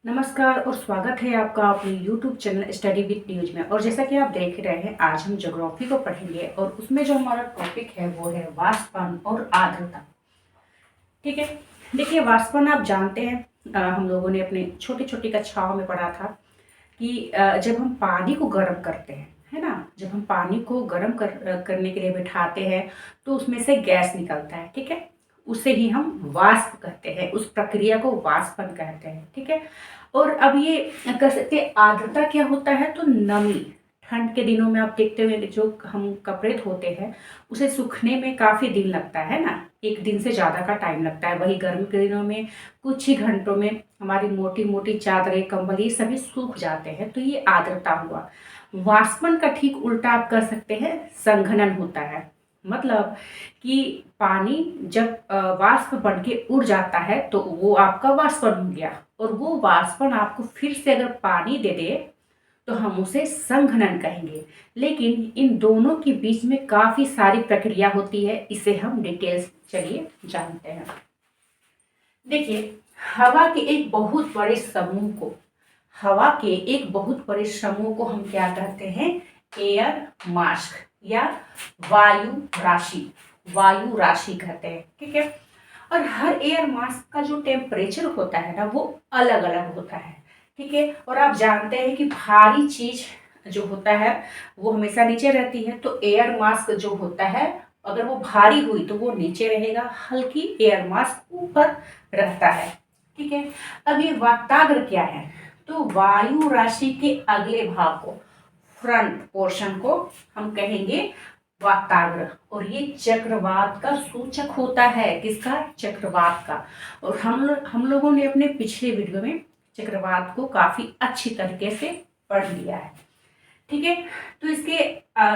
नमस्कार और स्वागत है आपका अपने YouTube channel study with news में। और जैसा कि आप देख रहे हैं, आज हम ज्योग्राफी को पढ़ेंगे और उसमें जो हमारा टॉपिक है वो है वाष्पन और आर्द्रता। ठीक है, देखिए वाष्पन आप जानते हैं, हम लोगों ने अपने छोटी छोटी कक्षाओं में पढ़ा था कि जब हम पानी को गर्म करते हैं, है ना, जब हम पानी को करने के लिए बिठाते हैं तो उसमें से गैस निकलता है। ठीक है, उसे ही हम वाष्प कहते हैं, उस प्रक्रिया को वाष्पन कहते हैं। ठीक है, और अब ये कह सकते हैं आर्द्रता क्या होता है, तो नमी। ठंड के दिनों में आप देखते हुए जो हम कपड़े धोते हैं उसे सूखने में काफ़ी दिन लगता है ना, एक दिन से ज़्यादा का टाइम लगता है। वही गर्मी के दिनों में कुछ ही घंटों में हमारी मोटी मोटी चादरें कंबल ये सभी सूख जाते हैं। तो ये आर्द्रता हुआ। वाष्पन का ठीक उल्टा आप कर सकते हैं, संघनन होता है। मतलब कि पानी जब वाष्प बन के उड़ जाता है तो वो आपका वाष्पन हो गया, और वो वाष्पन आपको फिर से अगर पानी दे दे तो हम उसे संघनन कहेंगे। लेकिन इन दोनों के बीच में काफी सारी प्रक्रिया होती है, इसे हम डिटेल्स चलिए जानते हैं। देखिए, हवा के एक बहुत बड़े समूह को हवा के एक बहुत बड़े समूह को हम क्या कहते हैं, एयर मास या वायु राशि वायु राशि कहते हैं। ठीक है, और हर एयर मास का जो टेम्परेचर होता है ना वो अलग अलग होता है। ठीक है, और आप जानते हैं कि भारी चीज जो होता है वो हमेशा नीचे रहती है, तो एयर मास जो होता है अगर वो भारी हुई तो वो नीचे रहेगा, हल्की एयर मास ऊपर रहता है। ठीक है, अब ये वाताग्र क्या है, तो वायु राशि के अगले भाग को, फ्रंट पोर्शन को हम कहेंगे वाताग्र। और ये चक्रवात का सूचक होता है, किसका, चक्रवात का। और हम लोगों ने अपने पिछले वीडियो में चक्रवात को काफी अच्छी तरीके से पढ़ लिया है। ठीक है, तो इसके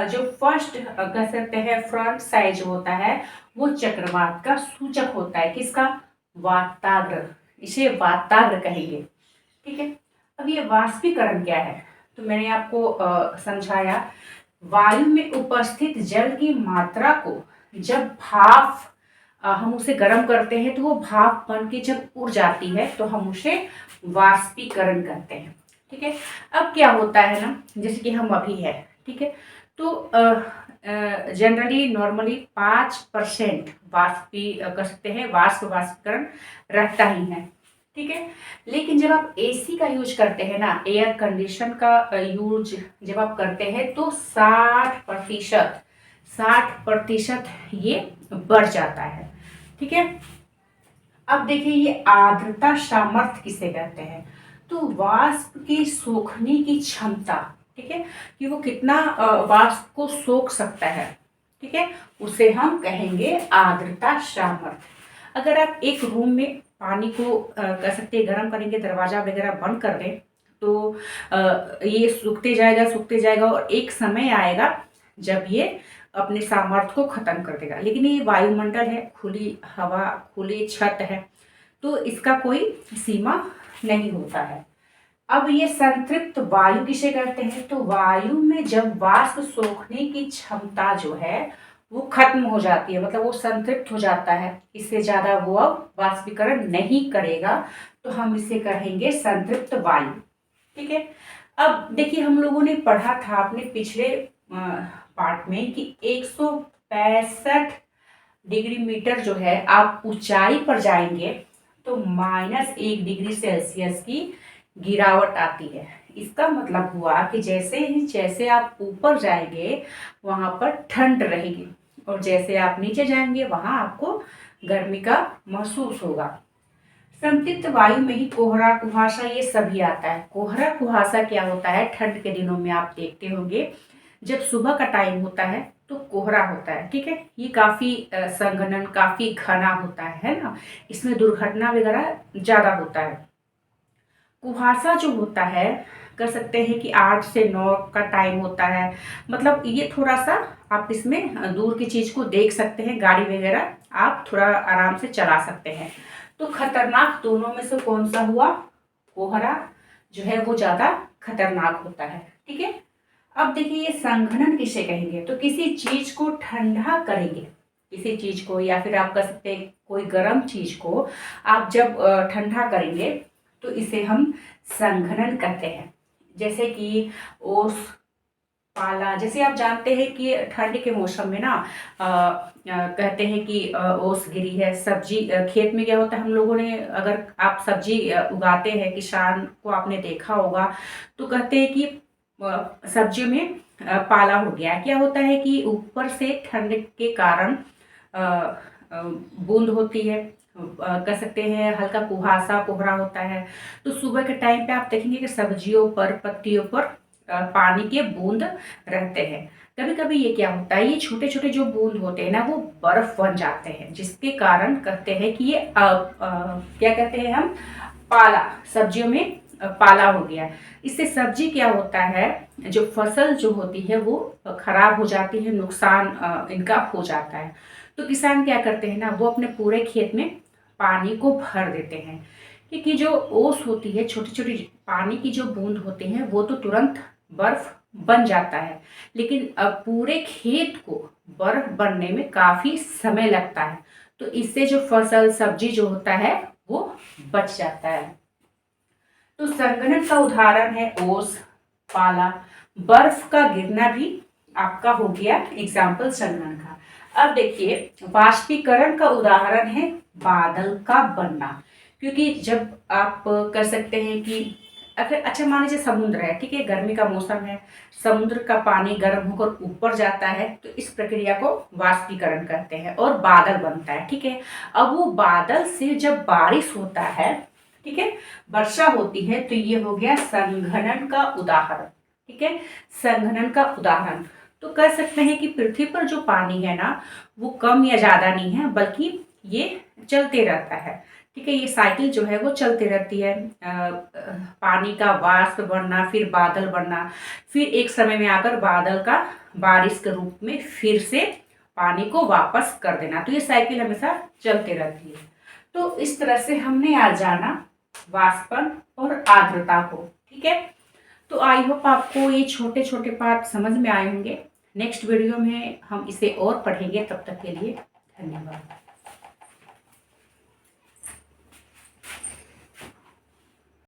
जो फर्स्ट कह सकते हैं फ्रंट साइड जो होता है वो चक्रवात का सूचक होता है, किसका, वाताग्र। इसे वाताग्र कहेंगे। ठीक है, अब ये वाष्पीकरण क्या है, तो मैंने आपको समझाया। वायु में उपस्थित जल की मात्रा को जब भाप हम उसे गर्म करते हैं तो वो भाप बन के जब उड़ जाती है तो हम उसे वाष्पीकरण कहते हैं। ठीक है, अब क्या होता है ना, जैसे कि हम अभी है, ठीक है, तो जनरली नॉर्मली 5% कर सकते हैं, वाष्पीकरण रहता ही है। ठीक है, लेकिन जब आप एसी का यूज करते हैं ना, एयर कंडीशन का यूज जब आप करते हैं तो 60% ये बढ़ जाता है। ठीक है, अब देखिए ये आर्द्रता सामर्थ्य किसे कहते हैं, तो वाष्प की सोखने की क्षमता। ठीक है, कि वो कितना वाष्प को सोख सकता है। ठीक है, उसे हम कहेंगे आर्द्रता सामर्थ्य। अगर आप एक रूम में पानी को कह सकते हैं गर्म करेंगे, दरवाजा वगैरह बंद कर दें तो ये सूखते जाएगा और एक समय आएगा जब ये अपने सामर्थ्य को खत्म कर देगा। लेकिन ये वायुमंडल है, खुली हवा, खुली छत है, तो इसका कोई सीमा नहीं होता है। अब ये संतृप्त वायु किसे कहते हैं, तो वायु में जब वाष्प सोखने की क्षमता जो है वो खत्म हो जाती है, मतलब वो संतृप्त हो जाता है, इससे ज्यादा वो अब वाष्पीकरण नहीं करेगा, तो हम इसे कहेंगे संतृप्त वायु। ठीक है, अब देखिए हम लोगों ने पढ़ा था अपने पिछले पार्ट में कि 165 डिग्री मीटर जो है आप ऊंचाई पर जाएंगे तो -1 डिग्री सेल्सियस की गिरावट आती है। इसका मतलब हुआ कि जैसे आप ऊपर जाएंगे वहां पर ठंड रहेगी, और जैसे आप नीचे जाएंगे वहां आपको गर्मी का महसूस होगा। संतृप्त वायु में ही कोहरा कुहासा ये सभी आता है। कोहरा कुहासा क्या होता है, ठंड के दिनों में आप देखते होंगे जब सुबह का टाइम होता है तो कोहरा होता है। ठीक है, ये काफी संघनन काफी घना होता है ना, इसमें दुर्घटना वगैरह ज्यादा होता है। कुहासा जो होता है कर सकते हैं कि 8 से 9 का टाइम होता है, मतलब ये थोड़ा सा आप इसमें दूर की चीज को देख सकते हैं, गाड़ी वगैरह आप थोड़ा आराम से चला सकते हैं। तो खतरनाक दोनों में से कौन सा हुआ, कोहरा जो है वो ज्यादा खतरनाक होता है। ठीक है, अब देखिए ये संघनन किसे कहेंगे, तो किसी चीज को ठंडा करेंगे, किसी चीज को, या फिर आप कह सकते हैं कोई गर्म चीज को आप जब ठंडा करेंगे तो इसे हम संघनन कहते हैं। जैसे कि ओस, पाला, जैसे आप जानते हैं कि ठंड के मौसम में ना कहते हैं कि ओस गिरी है। सब्जी खेत में क्या होता है, हम लोगों ने, अगर आप सब्जी उगाते हैं, किसान को आपने देखा होगा, तो कहते हैं कि सब्जियों में पाला हो गया। क्या होता है कि ऊपर से ठंड के कारण अ, बूंद होती है, कह सकते हैं हल्का कुहासा कोहरा होता है। तो सुबह के टाइम पे आप देखेंगे कि सब्जियों पर, पत्तियों पर पानी के बूंद रहते हैं। कभी कभी ये क्या होता है, ये छोटे छोटे जो बूंद होते हैं ना, वो बर्फ बन जाते हैं, जिसके कारण कहते हैं कि ये क्या कहते हैं हम, पाला, सब्जियों में पाला हो गया। इससे सब्जी क्या होता है, जो फसल जो होती है वो खराब हो जाती है, नुकसान इनका हो जाता है। तो किसान क्या करते हैं ना, वो अपने पूरे खेत में पानी को भर देते हैं, क्योंकि जो ओस होती है, छोटी छोटी पानी की जो बूंद होते हैं, वो तो तुरंत बर्फ बन जाता है, लेकिन अब पूरे खेत को बर्फ बनने में काफी समय लगता है। तो इससे जो फसल सब्जी जो होता है वो बच जाता है। तो संघनन का उदाहरण है ओस, पाला। बर्फ का गिरना भी आपका हो गया एग्जाम्पल संघनन का। अब देखिए, वाष्पीकरण का उदाहरण है बादल का बनना। क्योंकि जब आप कर सकते हैं कि अगर, अच्छा मान लीजिए समुद्र है, ठीक है, गर्मी का मौसम है, समुद्र का पानी गर्म होकर ऊपर जाता है, तो इस प्रक्रिया को वाष्पीकरण कहते हैं और बादल बनता है, ठीक है। अब वो बादल से जब बारिश होता है, ठीक है, वर्षा होती है, तो ये हो गया संघनन का उदाहरण, ठीक है, संघनन का उदाहरण। तो कह सकते हैं कि पृथ्वी पर जो पानी है ना, वो कम या ज्यादा नहीं है, बल्कि ये चलते रहता है, ठीक है, ये साइकिल जो है वो चलती रहती है। पानी का वाष्प बनना, फिर बादल बनना, फिर एक समय में आकर बादल का बारिश के रूप में फिर से पानी को वापस कर देना। तो ये साइकिल हमेशा चलती रहती है। तो इस तरह से हमने आज जाना वाष्पन और आर्द्रता को, ठीक है। तो आई होप आपको ये छोटे छोटे पार्ट समझ में आए होंगे। नेक्स्ट वीडियो में हम इसे और पढ़ेंगे, तब तक के लिए धन्यवाद।